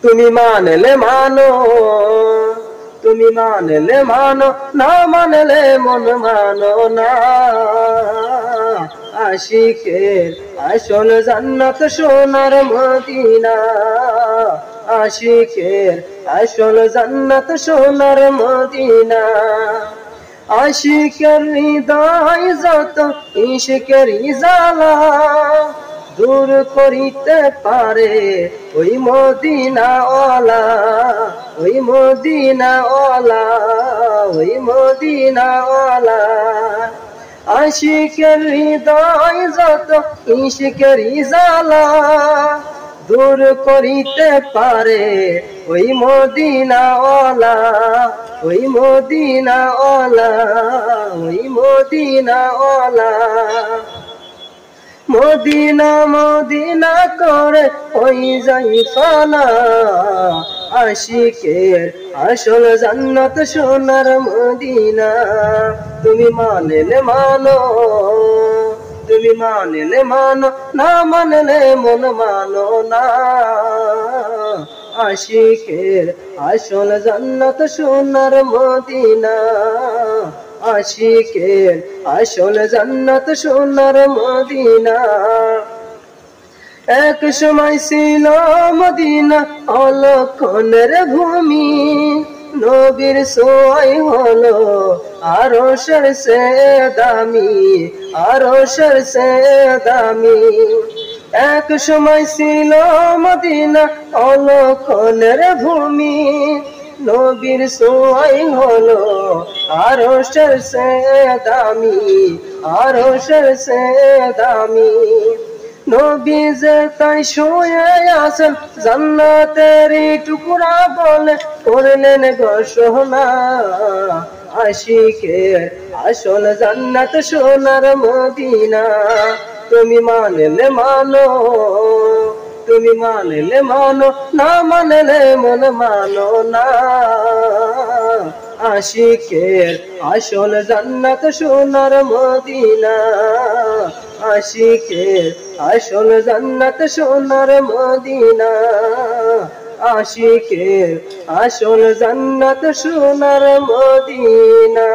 তুমি মানলে মানো, তুমি মানলে মানো, না মানলে মন মানো না। আশিকের আসল জান্নাত সোনার মদিনা, আশিকের আসল জান্নাত সোনার মদিনা। আশিকের হৃদয় যত ইশকের জ্বালা দূর করিতে পারে ওই মদিনাওয়ালা, ওই মদিনাওয়ালা, ওই মদিনাওয়ালা। আশিকের হৃদয় যত ইশকের জ্বালা দূর করিতে পারে ওই মদিনাওয়ালা, ওই মদিনাওয়ালা, ওই মদিনাওয়ালা। মদিনা মদিনা করে ওই যাই ফানা, আশিকের আসল জান্নাত সোনার মদিনা। তুমি মানলে মানো, তুমি মানলে মানো, না মানলে মন মানো না। আশিকের আসল জান্নাত সোনার মদিনা, আশিকের আসল জান্নাত সোনার মদিনা। এক সময় ছিল মদিনা অলক্ষণের ভূমি, নবীর সোয়াই হলো আরশের সে দামি, আরশের সে দামি। এক সময় ছিল মদিনা অলক্ষণের ভূমি, নবীর সোয়াই হলো আরশের সে দামি, আরশের সে দামি। নবী যে তাই শুয়ে আছেন জান্নাতের টুকরা বলে করলেন ঘোষণা। আশিকের আসল জান্নাত সোনার মদিনা। তুমি মানলে মানো, তুমি মানলে মানো, না মানলে মন মানো না। আশিকের আসল জান্নাত সোনার মদিনা, আশিকের আসল জান্নাত সোনার মদিনা, আশিকের আসল জান্নাত সোনার মদিনা।